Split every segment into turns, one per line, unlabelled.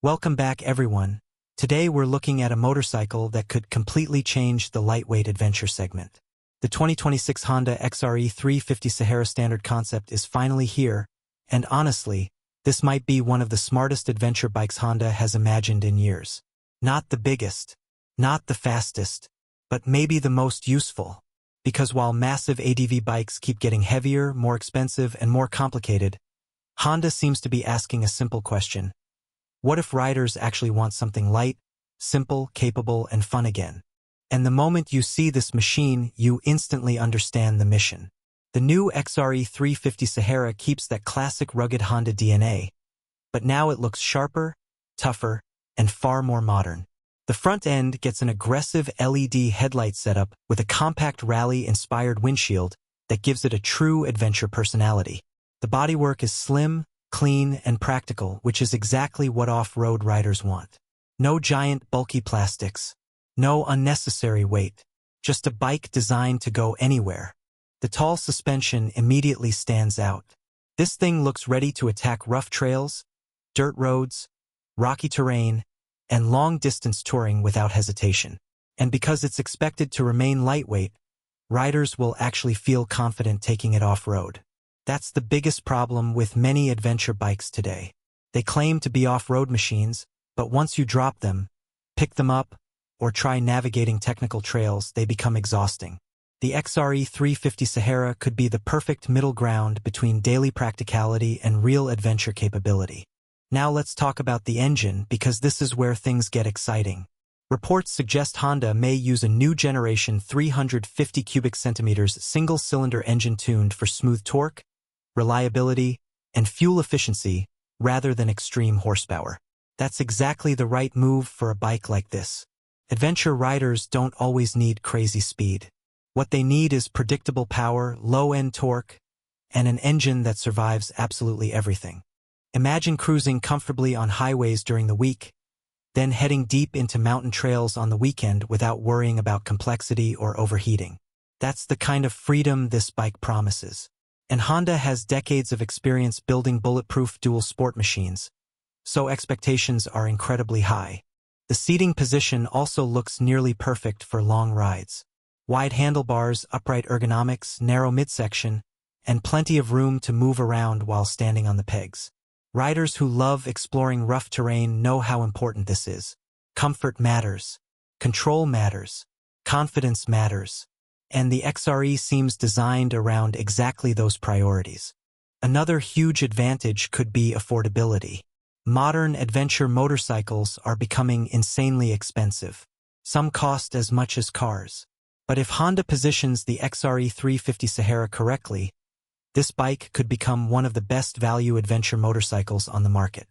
Welcome back, everyone. Today we're looking at a motorcycle that could completely change the lightweight adventure segment. The 2026 Honda XRE 350 Sahara Standard concept is finally here, and honestly, this might be one of the smartest adventure bikes Honda has imagined in years. Not the biggest, not the fastest, but maybe the most useful. Because while massive ADV bikes keep getting heavier, more expensive, and more complicated, Honda seems to be asking a simple question. What if riders actually want something light, simple, capable, and fun again? And the moment you see this machine, you instantly understand the mission. The new XRE 350 Sahara keeps that classic rugged Honda DNA, but now it looks sharper, tougher, and far more modern. The front end gets an aggressive LED headlight setup with a compact rally-inspired windshield that gives it a true adventure personality. The bodywork is slim, clean, and practical, which is exactly what off-road riders want. No giant, bulky plastics. No unnecessary weight. Just a bike designed to go anywhere. The tall suspension immediately stands out. This thing looks ready to attack rough trails, dirt roads, rocky terrain, and long-distance touring without hesitation. And because it's expected to remain lightweight, riders will actually feel confident taking it off-road. That's the biggest problem with many adventure bikes today. They claim to be off-road machines, but once you drop them, pick them up, or try navigating technical trails, they become exhausting. The XRE 350 Sahara could be the perfect middle ground between daily practicality and real adventure capability. Now let's talk about the engine, because this is where things get exciting. Reports suggest Honda may use a new generation 350 cubic centimeters single-cylinder engine tuned for smooth torque, reliability, and fuel efficiency rather than extreme horsepower. That's exactly the right move for a bike like this. Adventure riders don't always need crazy speed. What they need is predictable power, low-end torque, and an engine that survives absolutely everything. Imagine cruising comfortably on highways during the week, then heading deep into mountain trails on the weekend without worrying about complexity or overheating. That's the kind of freedom this bike promises. And Honda has decades of experience building bulletproof dual sport machines, so expectations are incredibly high. The seating position also looks nearly perfect for long rides. Wide handlebars, upright ergonomics, narrow midsection, and plenty of room to move around while standing on the pegs. Riders who love exploring rough terrain know how important this is. Comfort matters. Control matters. Confidence matters. And the XRE seems designed around exactly those priorities. Another huge advantage could be affordability. Modern adventure motorcycles are becoming insanely expensive. Some cost as much as cars. But if Honda positions the XRE 350 Sahara correctly, this bike could become one of the best value adventure motorcycles on the market.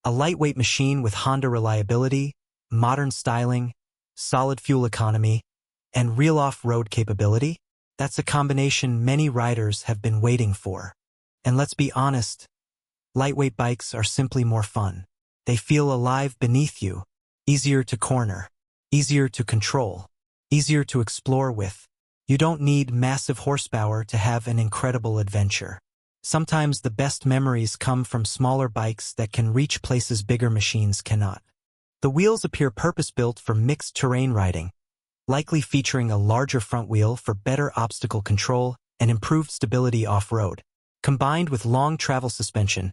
A lightweight machine with Honda reliability, modern styling, solid fuel economy, and real off-road capability, that's a combination many riders have been waiting for. And let's be honest, lightweight bikes are simply more fun. They feel alive beneath you, easier to corner, easier to control, easier to explore with. You don't need massive horsepower to have an incredible adventure. Sometimes the best memories come from smaller bikes that can reach places bigger machines cannot. The wheels appear purpose-built for mixed terrain riding, likely featuring a larger front wheel for better obstacle control and improved stability off-road. Combined with long travel suspension,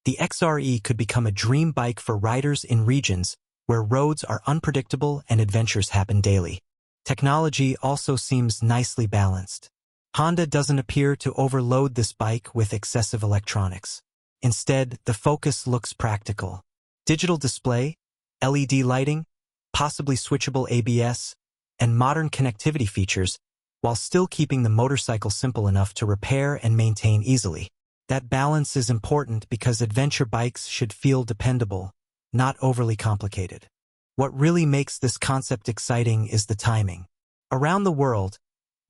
the XRE could become a dream bike for riders in regions where roads are unpredictable and adventures happen daily. Technology also seems nicely balanced. Honda doesn't appear to overload this bike with excessive electronics. Instead, the focus looks practical. Digital display, LED lighting, possibly switchable ABS, and modern connectivity features, while still keeping the motorcycle simple enough to repair and maintain easily. That balance is important because adventure bikes should feel dependable, not overly complicated. What really makes this concept exciting is the timing. Around the world,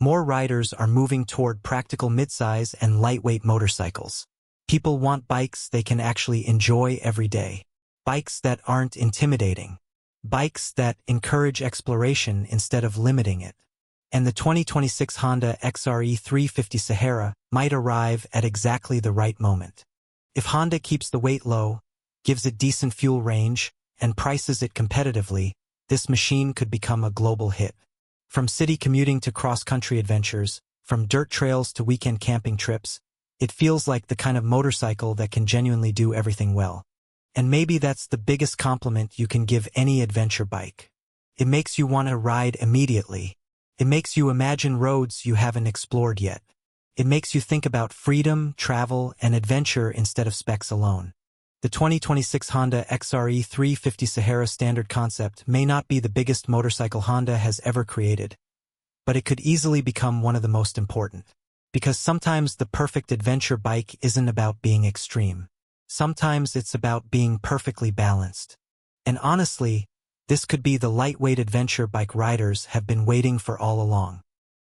more riders are moving toward practical midsize and lightweight motorcycles. People want bikes they can actually enjoy every day. Bikes that aren't intimidating. Bikes that encourage exploration instead of limiting it. And the 2026 Honda XRE 350 Sahara might arrive at exactly the right moment. If Honda keeps the weight low, gives it decent fuel range, and prices it competitively, this machine could become a global hit. From city commuting to cross-country adventures, from dirt trails to weekend camping trips, it feels like the kind of motorcycle that can genuinely do everything well. And maybe that's the biggest compliment you can give any adventure bike. It makes you want to ride immediately. It makes you imagine roads you haven't explored yet. It makes you think about freedom, travel, and adventure instead of specs alone. The 2026 Honda XRE 350 Sahara Standard concept may not be the biggest motorcycle Honda has ever created, but it could easily become one of the most important. Because sometimes the perfect adventure bike isn't about being extreme. Sometimes it's about being perfectly balanced. And honestly, this could be the lightweight adventure bike riders have been waiting for all along.